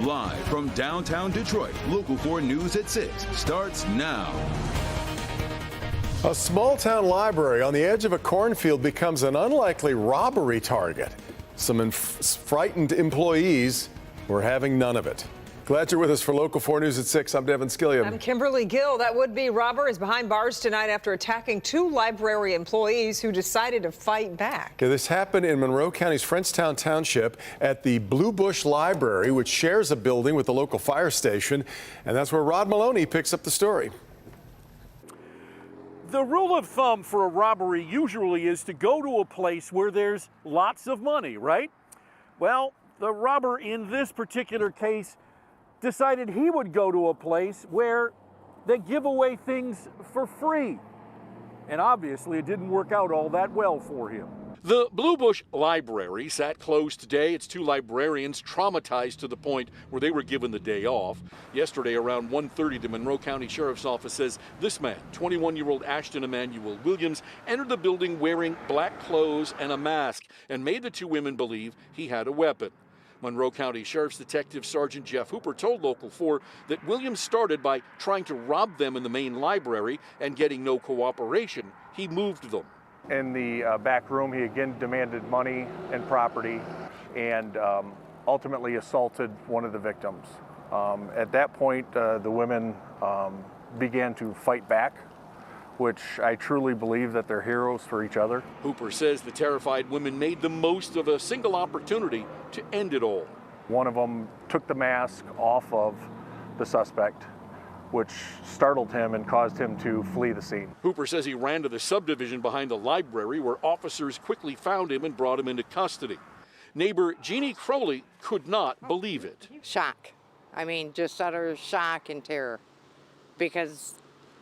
Live from downtown Detroit, Local 4 News at 6 starts now. A small-town library on the edge of a cornfield becomes an unlikely robbery target. Some frightened employees were having none of it. Glad you're with us for Local 4 News at 6. I'm Devin Skilliam. I'm Kimberly Gill. That would-be robber is behind bars tonight after attacking 2 library employees who decided to fight back. Okay, this happened in Monroe County's Frenchtown Township at the Blue Bush Library, which shares a building with the local fire station. And that's where Rod Maloney picks up the story. The rule of thumb for a robbery usually is to go to a place where there's lots of money, right? Well, the robber in this particular case decided he would go to a place where they give away things for free. And obviously it didn't work out all that well for him. The Blue Bush Library sat closed today. Its 2 librarians traumatized to the point where they were given the day off. Yesterday around 1:30, the Monroe County Sheriff's Office says this man, 21-year-old Ashton Emmanuel Williams, entered the building wearing black clothes and a mask and made the 2 women believe he had a weapon. Monroe County Sheriff's Detective Sergeant Jeff Hoover told Local 4 that Williams started by trying to rob them in the main library, and getting no cooperation, he moved them. In the back room, he again demanded money and property, and ultimately assaulted one of the victims. At that point, the women began to fight back, which I truly believe that they're heroes for each other. Hooper says the terrified women made the most of a single opportunity to end it all. One of them took the mask off of the suspect, which startled him and caused him to flee the scene. Hooper says he ran to the subdivision behind the library, where officers quickly found him and brought him into custody. Neighbor Jeannie Crowley could not believe it. Shock. I mean, just utter shock and terror, because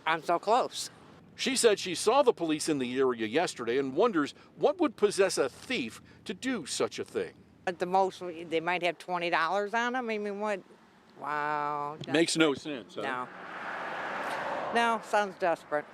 I'm so close. She said she saw the police in the area yesterday and wonders what would possess a thief to do such a thing. At the most, they might have $20 on them. I mean, what? Wow. Makes no sense. Huh? No. No, sounds desperate.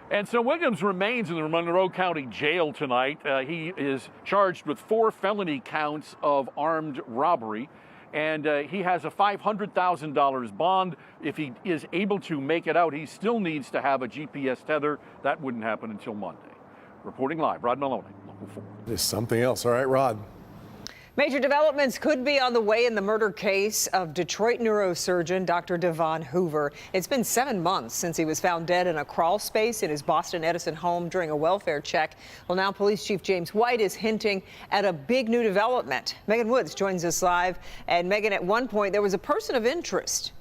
And so Williams remains in the Monroe County Jail tonight. He is charged with 4 felony counts of armed robbery. And he has a $500,000 bond. If he is able to make it out, he still needs to have a GPS tether. That wouldn't happen until Monday. Reporting live, Rod Maloney, Local 4. There's something else. All right, Rod. Major developments could be on the way in the murder case of Detroit neurosurgeon Dr. Devon Hoover. It's been 7 months since he was found dead in a crawl space in his Boston Edison home during a welfare check. Well, now Police Chief James White is hinting at a big new development. Megan Woods joins us live. And Megan, at one point there was a person of interest.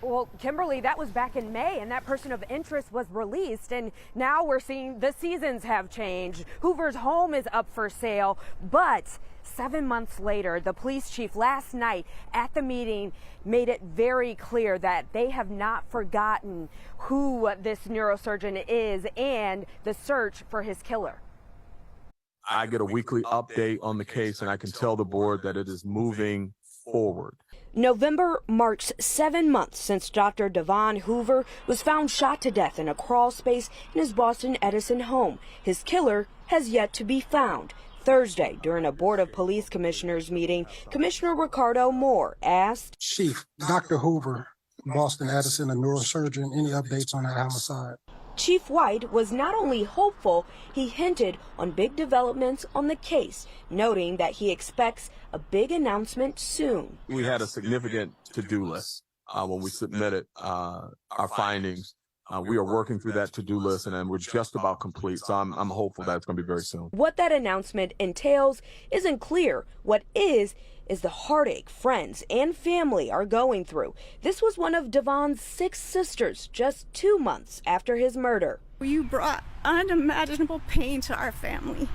Well, Kimberly, that was back in May, and that person of interest was released, and now we're seeing the seasons have changed. Hoover's home is up for sale, but 7 months later, the police chief last night at the meeting made it very clear that they have not forgotten who this neurosurgeon is and the search for his killer. I get a weekly update on the case, and I can tell the board that it is moving forward. November marks 7 months since Dr. Devon Hoover was found shot to death in a crawl space in his Boston Edison home. His killer has yet to be found. Thursday, during a Board of Police Commissioners meeting, Commissioner Ricardo Moore asked, Chief, Dr. Hoover, Boston Edison, a neurosurgeon, any updates on that homicide? Chief White was not only hopeful, he hinted on big developments on the case, noting that he expects a big announcement soon. We had a significant to-do list when we submitted our findings. We are working through that to-do list, and we're just about complete, so I'm hopeful that it's going to be very soon. What that announcement entails isn't clear. What is the heartache friends and family are going through. This was one of Devon's 6 sisters just 2 months after his murder. You brought unimaginable pain to our family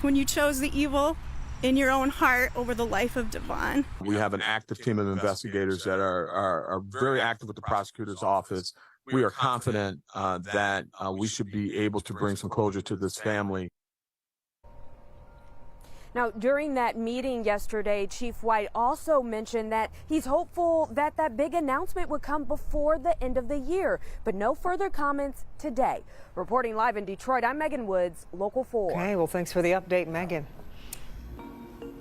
when you chose the evil in your own heart over the life of Devon. We have an active team of investigators that are very active with the prosecutor's office. We are confident that we should be able to bring some closure to this family. Now, during that meeting yesterday, Chief White also mentioned that he's hopeful that that big announcement would come before the end of the year, but no further comments today. Reporting live in Detroit, I'm Megan Woods, Local 4. Okay, well, thanks for the update, Megan.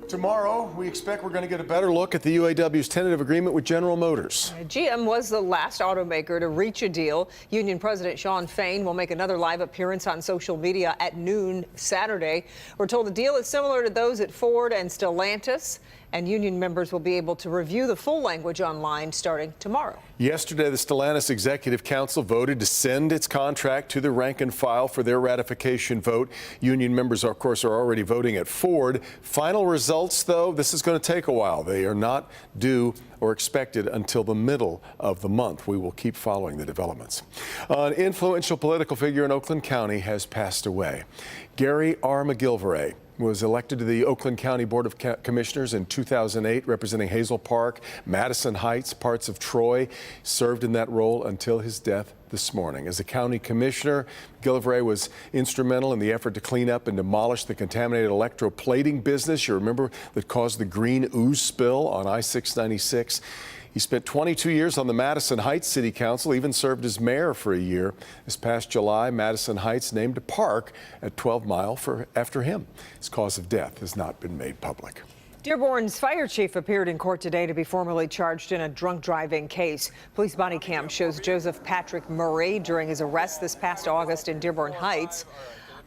Tomorrow, we expect we're going to get a better look at the UAW's tentative agreement with General Motors. GM was the last automaker to reach a deal. Union President Shawn Fain will make another live appearance on social media at noon Saturday. We're told the deal is similar to those at Ford and Stellantis, and union members will be able to review the full language online starting tomorrow. Yesterday, the Stellantis Executive Council voted to send its contract to the rank and file for their ratification vote. Union members, of course, are already voting at Ford. Final results, though, this is going to take a while. They are not due or expected until the middle of the month. We will keep following the developments. An influential political figure in Oakland County has passed away. Gary R. McGilvray was elected to the Oakland County Board of Commissioners in 2008, representing Hazel Park, Madison Heights, parts of Troy. Served in that role until his death this morning. As a county commissioner, McGilvray was instrumental in the effort to clean up and demolish the contaminated electroplating business, you remember, that caused the green ooze spill on I-696. He spent 22 years on the Madison Heights City Council, even served as mayor for a year. This past July, Madison Heights named a park at 12 Mile after him. His cause of death has not been made public. Dearborn's fire chief appeared in court today to be formally charged in a drunk driving case. Police body cam shows Joseph Patrick Murray during his arrest this past August in Dearborn Heights.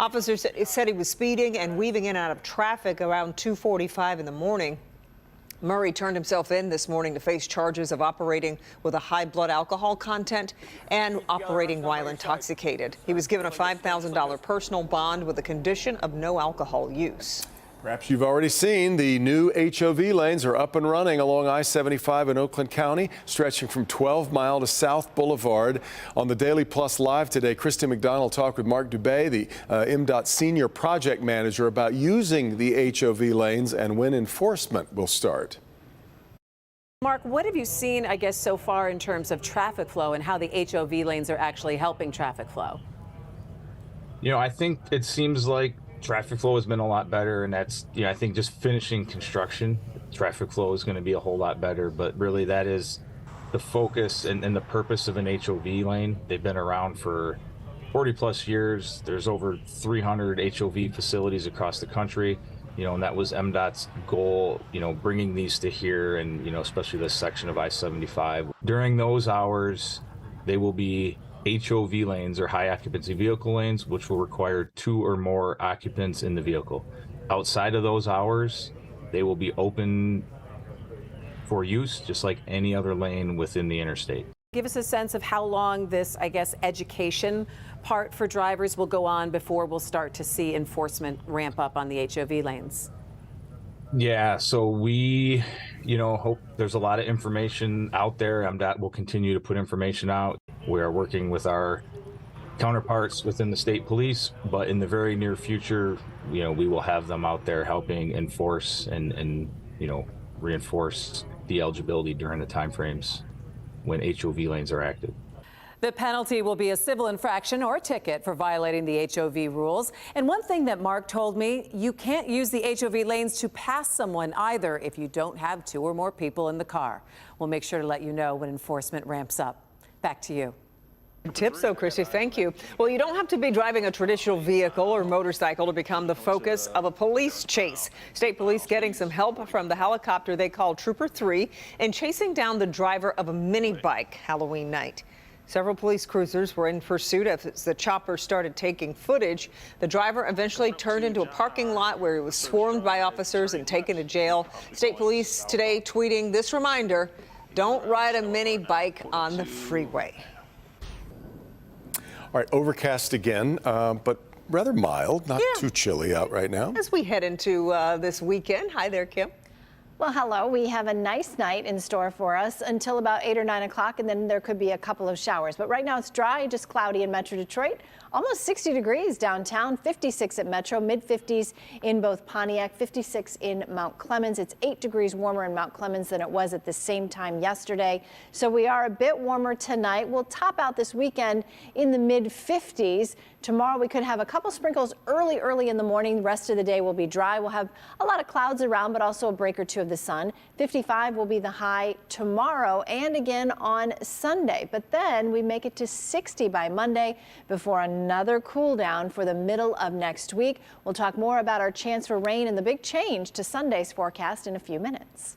Officers said he was speeding and weaving in and out of traffic around 2:45 in the morning. Murray turned himself in this morning to face charges of operating with a high blood alcohol content and operating while intoxicated. He was given a $5,000 personal bond with a condition of no alcohol use. Perhaps you've already seen the new HOV lanes are up and running along I-75 in Oakland County, stretching from 12 Mile to South Boulevard. On the Daily Plus Live today, Christy McDonald talked with Mark Dubé, the MDOT Senior Project Manager, about using the HOV lanes and when enforcement will start. Mark, what have you seen, I guess, so far in terms of traffic flow and how the HOV lanes are actually helping traffic flow? You know, I think it seems like traffic flow has been a lot better, and that's, you know, I think just finishing construction, traffic flow is going to be a whole lot better, but really that is the focus and the purpose of an HOV lane. They've been around for 40 plus years. There's over 300 HOV facilities across the country, you know, and that was MDOT's goal, you know, bringing these to here, and, you know, especially this section of I-75. During those hours, they will be HOV lanes, or high occupancy vehicle lanes, which will require 2 or more occupants in the vehicle. Outside of those hours, they will be open for use just like any other lane within the interstate. Give us a sense of how long this, I guess, education part for drivers will go on before we'll start to see enforcement ramp up on the HOV lanes. Yeah, so we, you know, hope there's a lot of information out there. MDOT will continue to put information out. We are working with our counterparts within the state police, but in the very near future, you know, we will have them out there helping enforce and you know, reinforce the eligibility during the timeframes when HOV lanes are active. The penalty will be a civil infraction or a ticket for violating the HOV rules. And one thing that Mark told me, you can't use the HOV lanes to pass someone either if you don't have 2 or more people in the car. We'll make sure to let you know when enforcement ramps up. Back to you. Tips, though, Christy. Thank you. Well, you don't have to be driving a traditional vehicle or motorcycle to become the focus of a police chase. State police getting some help from the helicopter they call Trooper 3 in chasing down the driver of a mini bike Halloween night. Several police cruisers were in pursuit as the chopper started taking footage. The driver eventually turned into a parking lot where he was swarmed by officers and taken to jail. State police today tweeting this reminder: don't ride a mini bike on the freeway. All right, overcast again, but rather mild, not too chilly out right now. As we head into this weekend. Hi there, Kim. Well, hello. We have a nice night in store for us until about 8 or 9 o'clock, and then there could be a couple of showers. But right now it's dry, just cloudy in Metro Detroit. Almost 60 degrees downtown, 56 at Metro, mid-50s in both Pontiac, 56 in Mount Clemens. It's 8 degrees warmer in Mount Clemens than it was at the same time yesterday. So we are a bit warmer tonight. We'll top out this weekend in the mid-50s. Tomorrow we could have a couple sprinkles early in the morning. The rest of the day will be dry. We'll have a lot of clouds around, but also a break or two of the sun. 55 will be the high tomorrow and again on Sunday. But then we make it to 60 by Monday before another cool down for the middle of next week. We'll talk more about our chance for rain and the big change to Sunday's forecast in a few minutes.